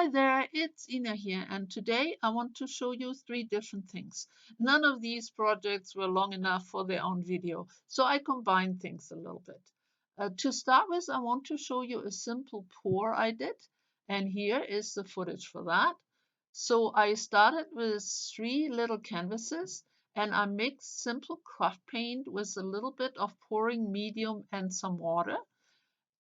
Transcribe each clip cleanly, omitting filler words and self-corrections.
Hi there, it's Ina here, and today I want to show you three different things. None of these projects were long enough for their own video, so I combined things a little bit. To start with, I want to show you a simple pour I did, and here is the footage for that. So I started with three little canvases, and I mixed simple craft paint with a little bit of pouring medium and some water.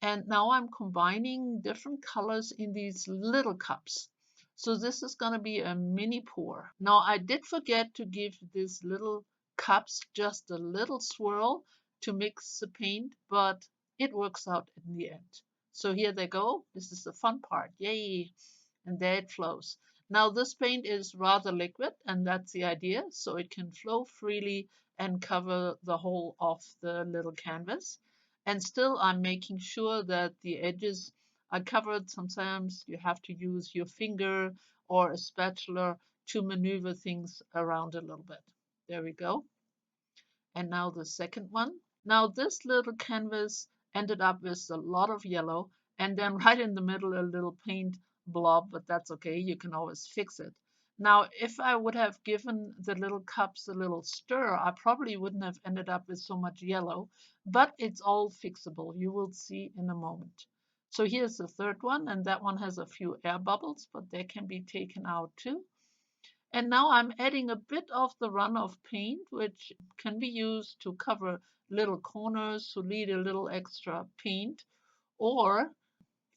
And now I'm combining different colors in these little cups. So this is going to be a mini pour. Now I did forget to give these little cups just a little swirl to mix the paint, but it works out in the end. So here they go. This is the fun part. Yay! And there it flows. Now this paint is rather liquid, and that's the idea, so it can flow freely and cover the whole of the little canvas. And still I'm making sure that the edges are covered. Sometimes you have to use your finger or a spatula to maneuver things around a little bit. There we go. And now the second one. Now this little canvas ended up with a lot of yellow, and then right in the middle a little paint blob, but that's okay, you can always fix it. Now if I would have given the little cups a little stir, I probably wouldn't have ended up with so much yellow, but it's all fixable, you will see in a moment. So here's the third one, and that one has a few air bubbles, but they can be taken out too. And now I'm adding a bit of the runoff paint, which can be used to cover little corners who need a little extra paint, or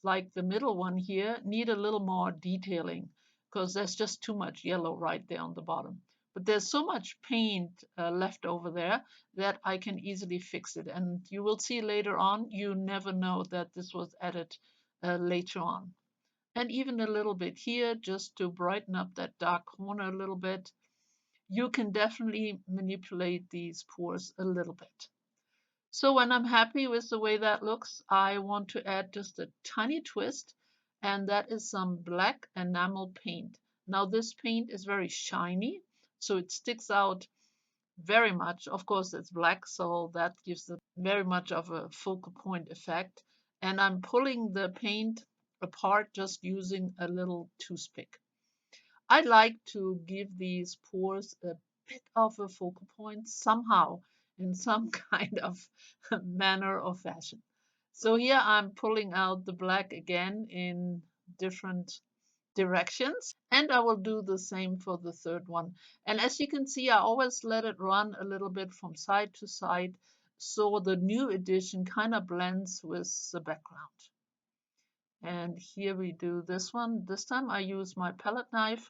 like the middle one here, need a little more detailing because there's just too much yellow right there on the bottom. But there's so much paint left over there that I can easily fix it. And you will see later on, you never know that this was added later on. And even a little bit here just to brighten up that dark corner a little bit. You can definitely manipulate these pores a little bit. So when I'm happy with the way that looks, I want to add just a tiny twist, and that is some black enamel paint. Now this paint is very shiny, so it sticks out very much. Of course, it's black, so that gives it very much of a focal point effect. And I'm pulling the paint apart just using a little toothpick. I like to give these pores a bit of a focal point somehow in some kind of manner or fashion. So here I'm pulling out the black again in different directions, and I will do the same for the third one. And as you can see, I always let it run a little bit from side to side so the new edition kind of blends with the background. And here we do this one. This time I use my palette knife.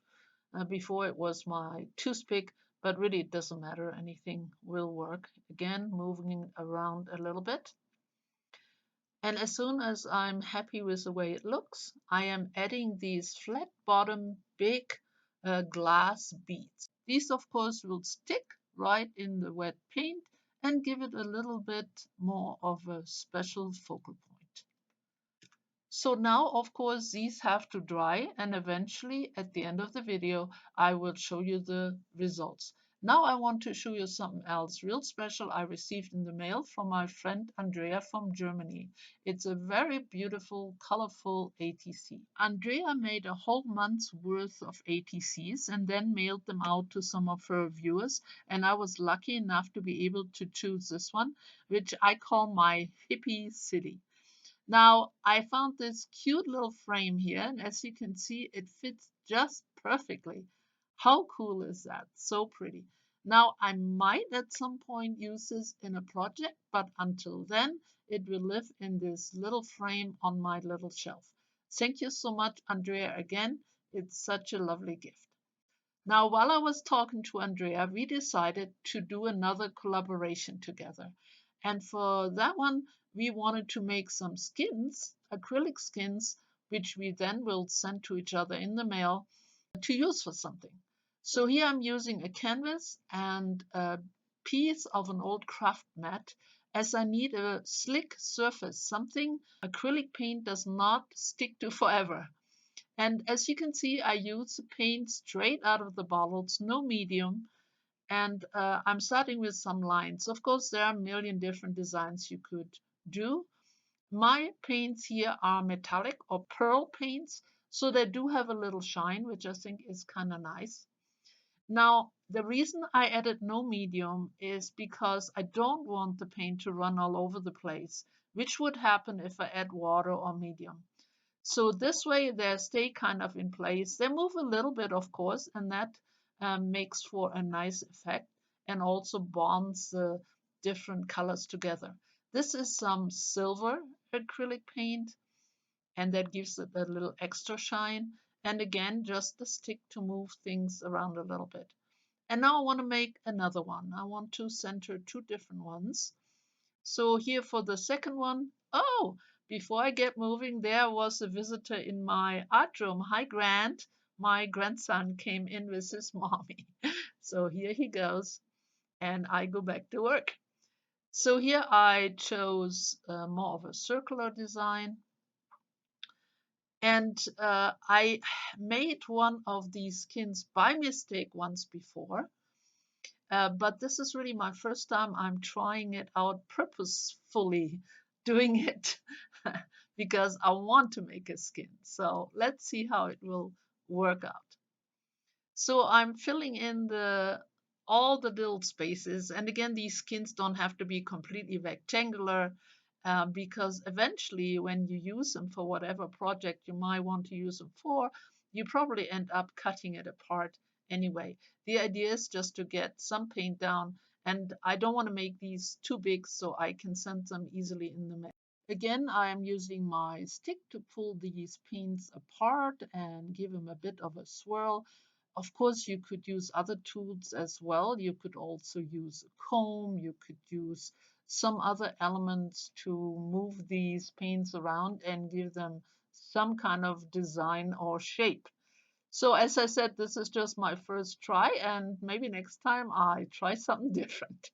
Before it was my toothpick, but really it doesn't matter. Anything will work. Again, moving it around a little bit. And as soon as I'm happy with the way it looks, I am adding these flat bottom big glass beads. These of course will stick right in the wet paint and give it a little bit more of a special focal point. So now, of course, these have to dry, and eventually at the end of the video, I will show you the results. Now I want to show you something else real special I received in the mail from my friend Andrea from Germany. It's a very beautiful, colorful ATC. Andrea made a whole month's worth of ATCs and then mailed them out to some of her viewers, and I was lucky enough to be able to choose this one, which I call my hippie city. Now, I found this cute little frame here, and as you can see, it fits just perfectly. How cool is that? So pretty. Now, I might at some point use this in a project, but until then, it will live in this little frame on my little shelf. Thank you so much, Andrea, again. It's such a lovely gift. Now, while I was talking to Andrea, we decided to do another collaboration together. And for that one, we wanted to make some skins, acrylic skins, which we then will send to each other in the mail to use for something. So here I'm using a canvas and a piece of an old craft mat, as I need a slick surface, something acrylic paint does not stick to forever. And as you can see, I use the paint straight out of the bottles, no medium. And I'm starting with some lines. Of course, there are a million different designs you could do. My paints here are metallic or pearl paints, So they do have a little shine, which I think is kind of nice. Now, the reason I added no medium is because I don't want the paint to run all over the place, which would happen if I add water or medium. So this way they stay kind of in place. They move a little bit, of course, and that makes for a nice effect and also bonds the different colors together. This is some silver acrylic paint, and that gives it a little extra shine. And again, just the stick to move things around a little bit. And now I want to make another one. I want to center two different ones. So here for the second one, oh, before I get moving, there was a visitor in my art room. Hi, Grant. My grandson came in with his mommy. So here he goes, and I go back to work. So here I chose more of a circular design. And I made one of these skins by mistake once before. But this is really my first time I'm trying it out purposefully, doing it because I want to make a skin. So let's see how it will work out. So I'm filling in all the little spaces. And again, these skins don't have to be completely rectangular because eventually when you use them for whatever project you might want to use them for, you probably end up cutting it apart anyway. The idea is just to get some paint down, and I don't want to make these too big so I can send them easily in the mail. Again, I am using my stick to pull these paints apart and give them a bit of a swirl. Of course, you could use other tools as well. You could also use a comb. You could use some other elements to move these paints around and give them some kind of design or shape. So as I said, this is just my first try, and maybe next time I try something different.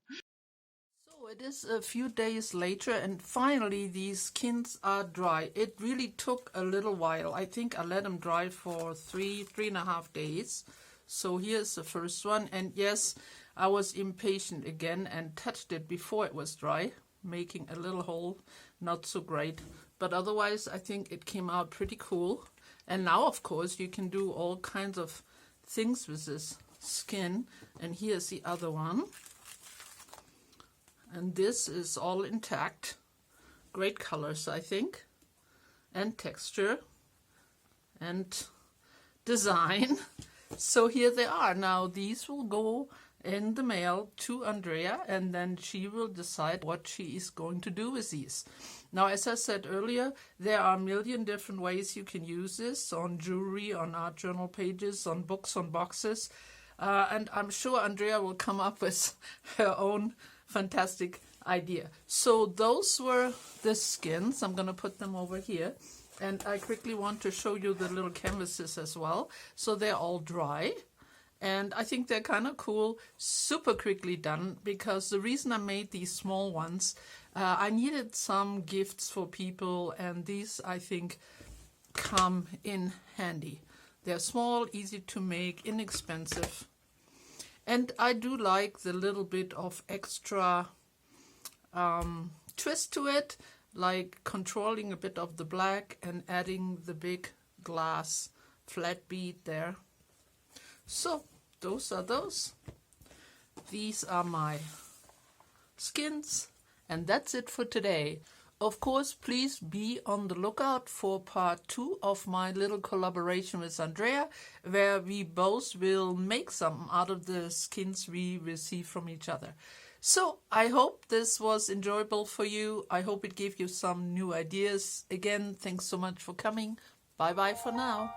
So it is a few days later, and finally these skins are dry. It really took a little while. I think I let them dry for three and a half days. So here's the first one, and yes, I was impatient again and touched it before it was dry, making a little hole. Not so great, but otherwise I think it came out pretty cool. And now, of course, you can do all kinds of things with this skin. And here's the other one. And this is all intact. Great colors, I think. And texture. And design. So here they are. Now these will go in the mail to Andrea, and then she will decide what she is going to do with these. Now, as I said earlier, there are a million different ways you can use this on jewelry, on art journal pages, on books, on boxes. And I'm sure Andrea will come up with her own fantastic idea. So those were the skins. I'm going to put them over here. And I quickly want to show you the little canvases as well. So they're all dry. And I think they're kind of cool, super quickly done, because the reason I made these small ones, I needed some gifts for people, and these, I think, come in handy. They're small, easy to make, inexpensive. And I do like the little bit of extra twist to it, like controlling a bit of the black and adding the big glass flat bead there. So those are those. These are my skins, and that's it for today. Of course, please be on the lookout for part 2 of my little collaboration with Andrea, where we both will make something out of the skins we receive from each other. So I hope this was enjoyable for you. I hope it gave you some new ideas. Again, thanks so much for coming. Bye bye for now.